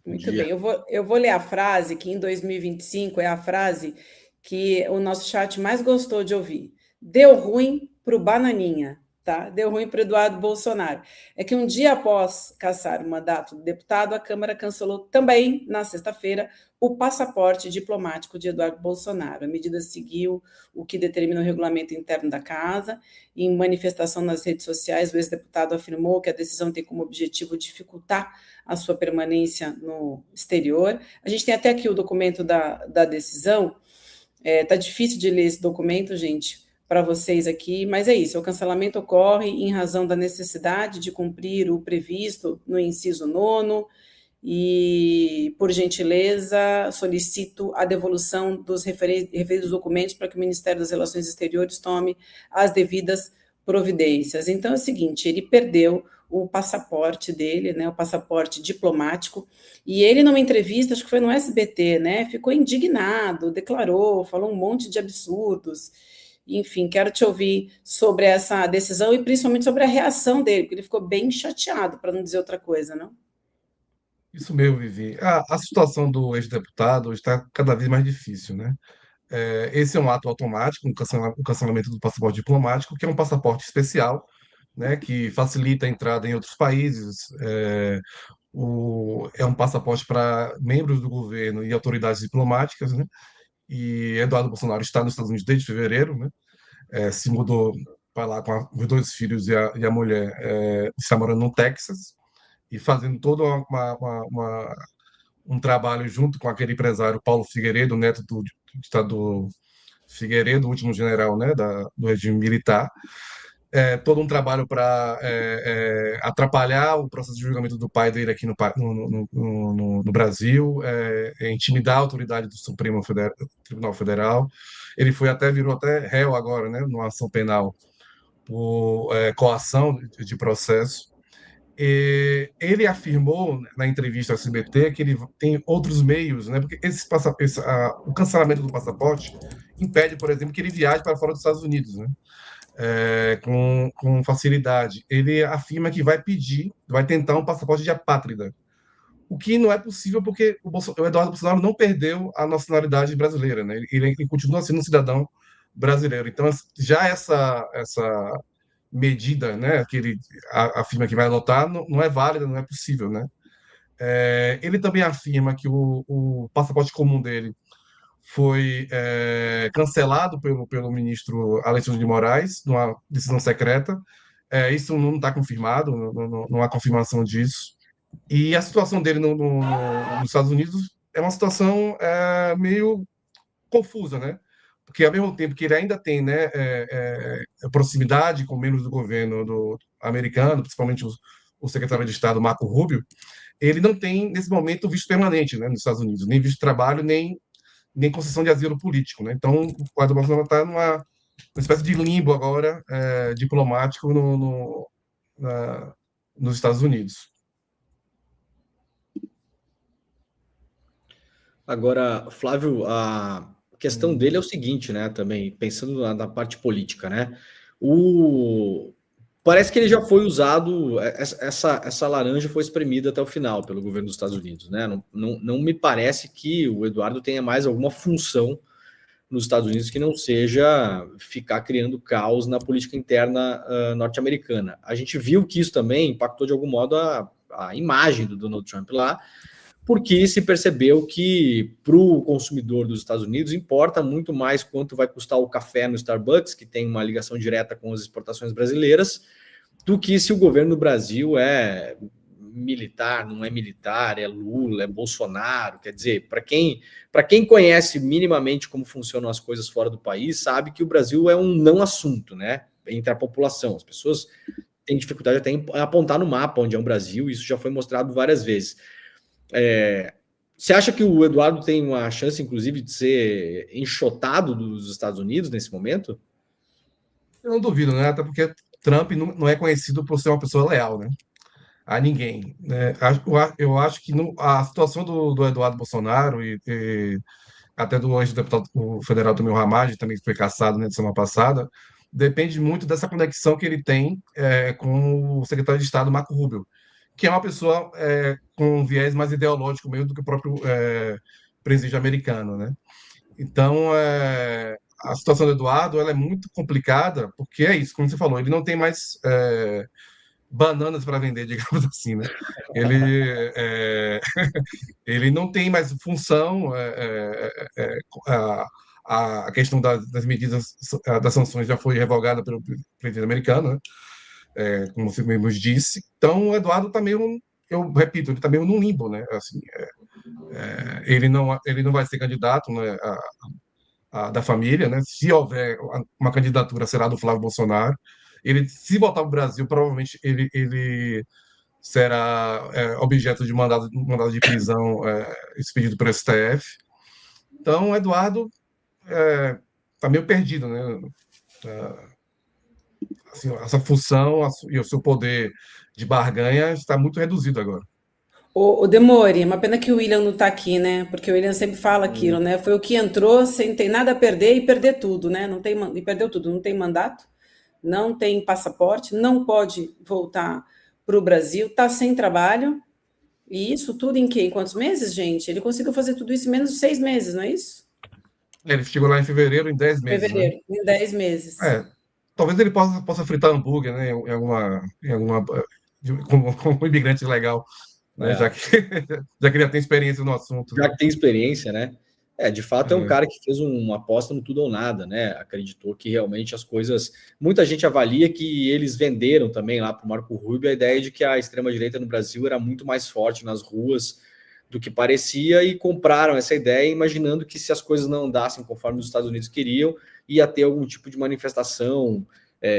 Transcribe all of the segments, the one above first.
Bom Muito bem, dia. eu vou ler a frase que em 2025 é a frase que o nosso chat mais gostou de ouvir. Deu ruim para o Bananinha, tá? Deu ruim para o Eduardo Bolsonaro. É que um dia após cassar o mandato do deputado, a Câmara cancelou também, na sexta-feira, o passaporte diplomático de Eduardo Bolsonaro. A medida seguiu o que determina o regulamento interno da casa. Em manifestação nas redes sociais, o ex-deputado afirmou que a decisão tem como objetivo dificultar a sua permanência no exterior. A gente tem até aqui o documento da decisão. Tá difícil de ler esse documento, gente, para vocês aqui, mas é isso. O cancelamento ocorre em razão da necessidade de cumprir o previsto no inciso 9º e, por gentileza, solicito a devolução dos referidos documentos para que o Ministério das Relações Exteriores tome as devidas providências. Então é o seguinte, ele perdeu o passaporte dele, né, o passaporte diplomático, e ele numa entrevista, acho que foi no SBT, né, ficou indignado, declarou, falou um monte de absurdos. Enfim, quero te ouvir sobre essa decisão e principalmente sobre a reação dele, porque ele ficou bem chateado, para não dizer outra coisa, não? Isso mesmo, Vivi. A situação do ex-deputado está cada vez mais difícil, né? Esse é um ato automático, o cancelamento do passaporte diplomático, que é um passaporte especial, né, que facilita a entrada em outros países. É um passaporte para membros do governo e autoridades diplomáticas, né? E Eduardo Bolsonaro está nos Estados Unidos desde fevereiro, né? Se mudou para lá com os dois filhos e a mulher, está morando no Texas e fazendo todo um trabalho junto com aquele empresário Paulo Figueiredo, neto do ditador Figueiredo, o último general, né, do regime militar. Todo um trabalho para atrapalhar o processo de julgamento do pai dele aqui no Brasil, intimidar a autoridade do Tribunal Federal. Ele virou até réu agora, né, numa ação penal por coação de processo. Ele afirmou na entrevista ao SBT que ele tem outros meios, né? Porque o cancelamento do passaporte impede, por exemplo, que ele viaje para fora dos Estados Unidos, né? Com facilidade. Ele afirma que vai tentar um passaporte de apátrida, o que não é possível porque o Eduardo Bolsonaro não perdeu a nacionalidade brasileira, né? Ele continua sendo um cidadão brasileiro. Então, já essa medida, né, que ele afirma que vai adotar, não é válida, não é possível, né? Ele também afirma que o passaporte comum dele foi cancelado pelo ministro Alexandre de Moraes, numa decisão secreta. Isso não está confirmado, não há confirmação disso. E a situação dele nos Estados Unidos é uma situação meio confusa, né? Porque ao mesmo tempo que ele ainda tem, né, proximidade com membros do governo americano, principalmente o secretário de Estado Marco Rubio, ele não tem nesse momento visto permanente, né, nos Estados Unidos, nem visto de trabalho, nem concessão de asilo político, né? Então o quadro Bolsonaro está numa espécie de limbo agora diplomático nos Estados Unidos. Agora, Flávio, a questão dele é o seguinte, né? Também pensando na parte política, né? O Parece que ele já foi usado, essa laranja foi espremida até o final pelo governo dos Estados Unidos, né? Não me parece que o Eduardo tenha mais alguma função nos Estados Unidos que não seja ficar criando caos na política interna norte-americana. A gente viu que isso também impactou de algum modo a imagem do Donald Trump lá, porque se percebeu que para o consumidor dos Estados Unidos importa muito mais quanto vai custar o café no Starbucks, que tem uma ligação direta com as exportações brasileiras, do que se o governo do Brasil é militar, não é militar, é Lula, é Bolsonaro. Quer dizer, para quem conhece minimamente como funcionam as coisas fora do país, sabe que o Brasil é um não assunto, né, entre a população. As pessoas têm dificuldade até em apontar no mapa onde é o Brasil, isso já foi mostrado várias vezes. Você acha que o Eduardo tem uma chance, inclusive, de ser enxotado dos Estados Unidos nesse momento? Eu não duvido, né? Até porque Trump não é conhecido por ser uma pessoa leal, né, a ninguém, né? Eu acho que a situação do Eduardo Bolsonaro e até do ex-deputado federal Tomil Ramagem, também que foi cassado na semana passada, depende muito dessa conexão que ele tem com o secretário de Estado Marco Rubio, que é uma pessoa com um viés mais ideológico mesmo do que o próprio presidente americano, né? Então, a situação do Eduardo ela é muito complicada, porque é isso, como você falou, ele não tem mais bananas para vender, digamos assim, né? Ele, ele não tem mais função, a questão das medidas, das sanções já foi revogada pelo presidente americano, né? Como você mesmo disse. Então, o Eduardo está meio, eu repito, ele está meio num limbo, né? Assim, ele não vai ser candidato, né, da família, né? Se houver uma candidatura, será do Flávio Bolsonaro. Ele, se voltar para o Brasil, provavelmente ele será objeto de mandado de prisão expedido pelo STF. Então, o Eduardo está meio perdido, né? Assim, essa função e o seu poder de barganha está muito reduzido agora. O Demore, uma pena que o William não está aqui, né? Porque o William sempre fala aquilo, né? Foi o que entrou sem ter nada a perder e perder tudo, né? Não tem, e perdeu tudo, não tem mandato, não tem passaporte, não pode voltar para o Brasil, está sem trabalho. E isso tudo em quê? Em quantos meses, gente? Ele conseguiu fazer tudo isso em menos de 6 meses, não é isso? Ele chegou lá em fevereiro, em 10 meses, né? Fevereiro, em 10 meses. Talvez ele possa fritar hambúrguer, né? Em alguma como um imigrante legal, né? Já que, já que ele já tem experiência no assunto. Já que tem experiência, né? De fato, é um cara que fez uma aposta no tudo ou nada, né? Acreditou que realmente as coisas. Muita gente avalia que eles venderam também lá para o Marco Rubio a ideia de que a extrema-direita no Brasil era muito mais forte nas ruas do que parecia e compraram essa ideia, imaginando que se as coisas não andassem conforme os Estados Unidos queriam, ia ter algum tipo de manifestação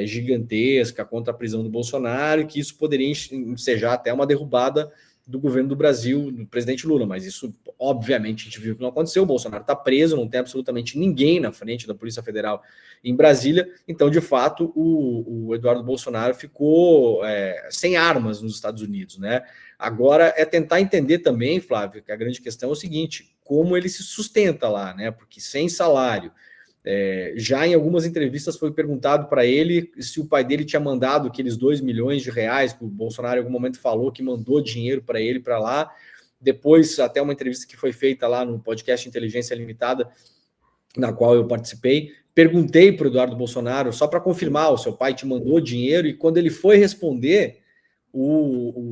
gigantesca contra a prisão do Bolsonaro e que isso poderia ensejar até uma derrubada do governo do Brasil, do presidente Lula, mas isso, obviamente, a gente viu que não aconteceu. O Bolsonaro está preso, não tem absolutamente ninguém na frente da Polícia Federal em Brasília, então, de fato, o Eduardo Bolsonaro ficou sem armas nos Estados Unidos, né? Agora, é tentar entender também, Flávio, que a grande questão é o seguinte, como ele se sustenta lá, né? Porque sem salário, já em algumas entrevistas foi perguntado para ele se o pai dele tinha mandado aqueles 2 milhões de reais que o Bolsonaro em algum momento falou que mandou dinheiro para ele para lá. Depois, até uma entrevista que foi feita lá no podcast Inteligência Limitada, na qual eu participei, perguntei para o Eduardo Bolsonaro só para confirmar, o seu pai te mandou dinheiro? E quando ele foi responder, o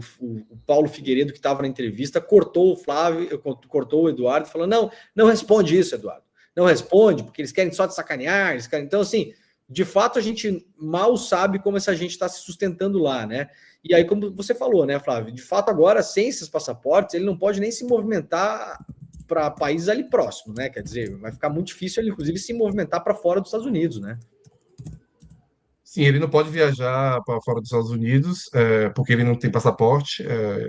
Paulo Figueiredo, que estava na entrevista, cortou o Eduardo, falando, não responde isso, Eduardo. Não responde, porque eles querem só te sacanear. Então, assim, de fato, a gente mal sabe como essa gente está se sustentando lá, né? E aí, como você falou, né, Flávio? De fato, agora, sem esses passaportes, ele não pode nem se movimentar para países ali próximos, né? Quer dizer, vai ficar muito difícil ele, inclusive, se movimentar para fora dos Estados Unidos, né? Sim, ele não pode viajar para fora dos Estados Unidos, porque ele não tem passaporte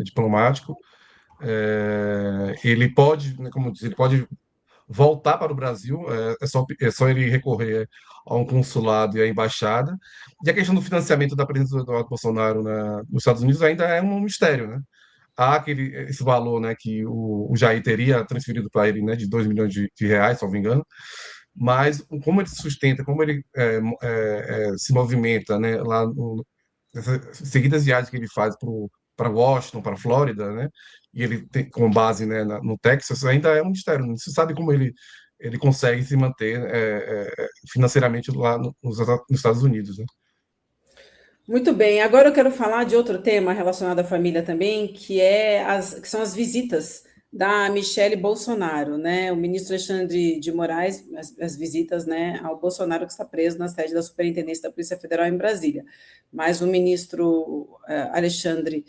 diplomático. Ele pode, né, como diz, ele pode voltar para o Brasil, é só ele recorrer a um consulado e à embaixada. E a questão do financiamento da presença do Eduardo Bolsonaro nos Estados Unidos ainda é um mistério, né? Há esse valor, né, que o Jair teria transferido para ele, né, de 2 milhões de reais, se não me engano, mas como ele se sustenta, como ele se movimenta, né, lá nessas seguidas viagens que ele faz para Washington, para Flórida, né, e ele tem com base, né, no Texas, ainda é um mistério. Não se sabe como ele consegue se manter financeiramente lá nos Estados Unidos, né? Muito bem, agora eu quero falar de outro tema relacionado à família também, que são as visitas da Michele Bolsonaro, né? O ministro Alexandre de Moraes, as visitas, né, ao Bolsonaro, que está preso na sede da Superintendência da Polícia Federal em Brasília. Mas o ministro Alexandre,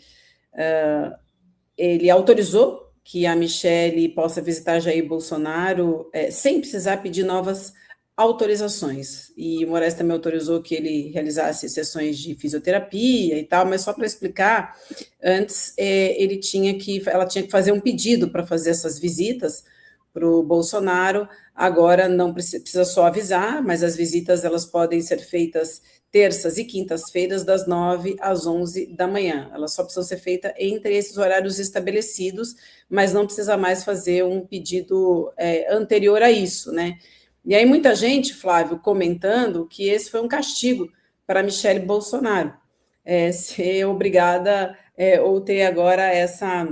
ele autorizou que a Michele possa visitar Jair Bolsonaro sem precisar pedir novas autorizações, e o Moraes também autorizou que ele realizasse sessões de fisioterapia e tal, mas só para explicar, antes ela tinha que fazer um pedido para fazer essas visitas para o Bolsonaro, agora não precisa só avisar, mas as visitas elas podem ser feitas terças e quintas-feiras, das 9 às 11 da manhã. Elas só precisam ser feitas entre esses horários estabelecidos, mas não precisa mais fazer um pedido anterior a isso, né? E aí muita gente, Flávio, comentando que esse foi um castigo para Michele Bolsonaro, ser obrigada ou ter agora essa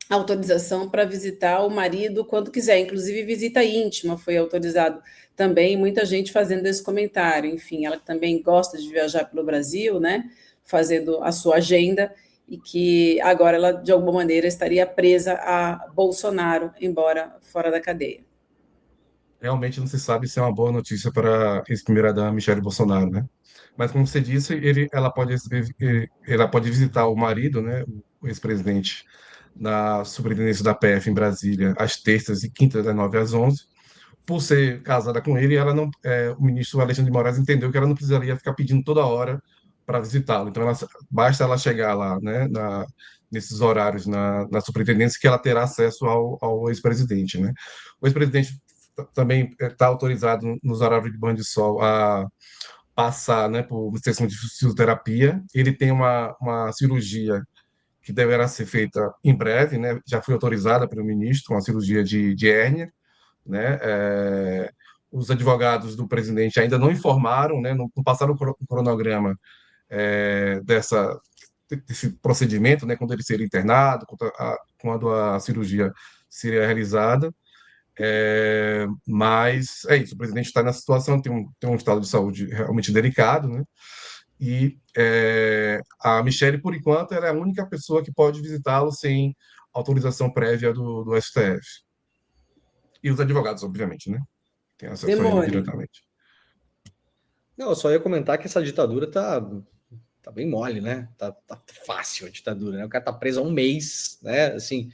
autorização para visitar o marido quando quiser, inclusive visita íntima foi autorizado também, muita gente fazendo esse comentário, enfim, ela também gosta de viajar pelo Brasil, né, fazendo a sua agenda, e que agora ela, de alguma maneira, estaria presa a Bolsonaro, embora fora da cadeia. Realmente não se sabe se é uma boa notícia para a ex-primeira-dama Michele Bolsonaro, né? Mas, como você disse, ela pode visitar o marido, né, o ex-presidente, na superintendência da PF em Brasília, às terças e quintas, das 9 às 11. Por ser casada com ele, ela não, o ministro Alexandre de Moraes entendeu que ela não precisaria ficar pedindo toda hora para visitá-lo. Então, basta ela chegar lá, né, nesses horários na superintendência, que ela terá acesso ao ex-presidente, né? O ex-presidente também está autorizado nos horários de banho de sol a passar, né, por sessão de fisioterapia. Ele tem uma cirurgia que deverá ser feita em breve, né? Já foi autorizada pelo ministro, uma cirurgia de hérnia, né? Os advogados do presidente ainda não informaram, né? Não passaram o cronograma desse procedimento, né? Quando ele seria internado, quando a cirurgia seria realizada. Mas é isso, o presidente está nessa situação, tem um estado de saúde realmente delicado, né? E a Michelle, por enquanto, ela é a única pessoa que pode visitá-lo sem autorização prévia do STF. E os advogados, obviamente, né? Tem acesso a ele Demore. diretamente. Não, eu só ia comentar que essa ditadura tá bem mole, né? Tá fácil a ditadura, né? O cara tá preso há um mês, né? Assim,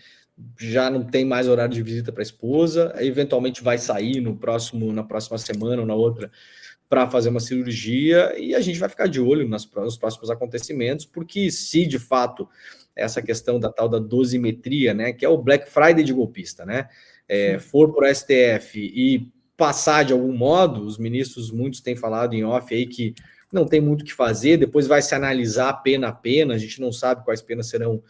já não tem mais horário de visita para a esposa, eventualmente vai sair na próxima semana ou na outra para fazer uma cirurgia, e a gente vai ficar de olho nos próximos acontecimentos, porque se de fato essa questão da tal da dosimetria, né, que é o Black Friday de golpista, né, for para o STF e passar de algum modo, os ministros, muitos têm falado em off aí que não tem muito o que fazer, depois vai se analisar pena a pena, a gente não sabe quais penas serão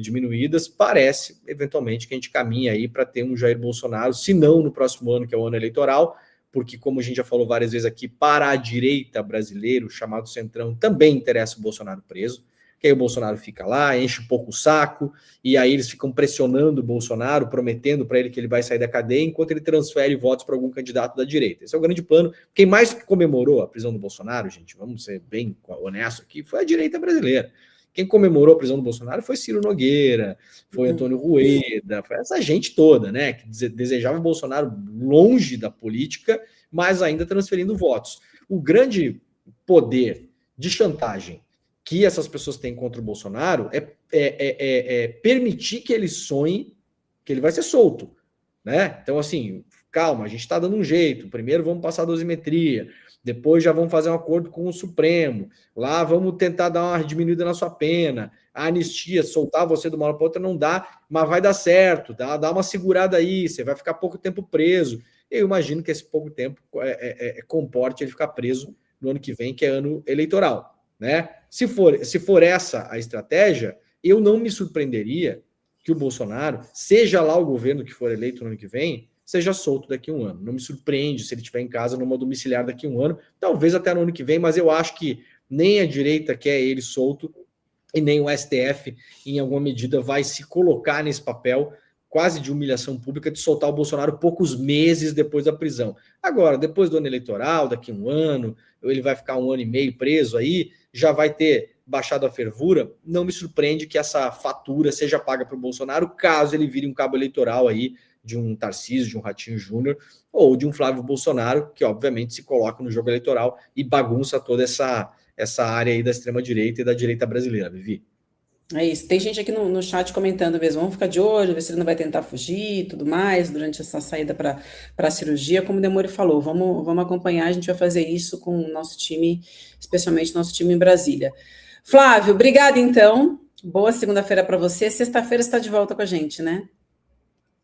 diminuídas, parece, eventualmente, que a gente caminha aí para ter um Jair Bolsonaro, se não no próximo ano, que é o ano eleitoral, porque, como a gente já falou várias vezes aqui, para a direita brasileira, o chamado Centrão, também interessa o Bolsonaro preso, que aí o Bolsonaro fica lá, enche um pouco o saco, e aí eles ficam pressionando o Bolsonaro, prometendo para ele que ele vai sair da cadeia, enquanto ele transfere votos para algum candidato da direita. Esse é o grande plano. Quem mais comemorou a prisão do Bolsonaro, gente, vamos ser bem honestos aqui, foi a direita brasileira. Quem comemorou a prisão do Bolsonaro foi Ciro Nogueira, foi Antônio Rueda, foi essa gente toda, né, que desejava o Bolsonaro longe da política, mas ainda transferindo votos. O grande poder de chantagem que essas pessoas têm contra o Bolsonaro é permitir que ele sonhe que ele vai ser solto, né? Então, assim, calma, a gente está dando um jeito. Primeiro vamos passar a dosimetria, depois já vamos fazer um acordo com o Supremo, lá vamos tentar dar uma diminuída na sua pena, a anistia, soltar você de uma hora para outra não dá, mas vai dar certo, dá uma segurada aí, você vai ficar pouco tempo preso. Eu imagino que esse pouco tempo comporte ele ficar preso no ano que vem, que é ano eleitoral, né? Se for essa a estratégia, eu não me surpreenderia que o Bolsonaro, seja lá o governo que for eleito no ano que vem, seja solto daqui a um ano. Não me surpreende se ele estiver em casa numa domiciliar daqui a um ano, talvez até no ano que vem, mas eu acho que nem a direita quer ele solto e nem o STF, em alguma medida, vai se colocar nesse papel quase de humilhação pública de soltar o Bolsonaro poucos meses depois da prisão. Agora, depois do ano eleitoral, daqui a um ano, ele vai ficar um ano e meio preso aí, já vai ter baixado a fervura, não me surpreende que essa fatura seja paga para o Bolsonaro, caso ele vire um cabo eleitoral aí de um Tarcísio, de um Ratinho Júnior, ou de um Flávio Bolsonaro, que obviamente se coloca no jogo eleitoral e bagunça toda essa área aí da extrema-direita e da direita brasileira, Vivi. É isso. Tem gente aqui no chat comentando mesmo, vamos ficar de olho, ver se ele não vai tentar fugir e tudo mais durante essa saída para a cirurgia. Como o Demore falou, vamos acompanhar, a gente vai fazer isso com o nosso time, especialmente nosso time em Brasília. Flávio, obrigada então. Boa segunda-feira para você. Sexta-feira está de volta com a gente, né?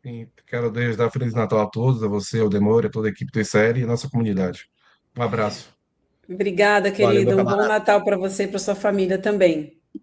Sim, quero desejar Feliz Natal a todos, a você, ao Demore, a toda a equipe do ICL e a nossa comunidade. Um abraço. Obrigada, Valeu, querido. Um bom Natal para você e para sua família também.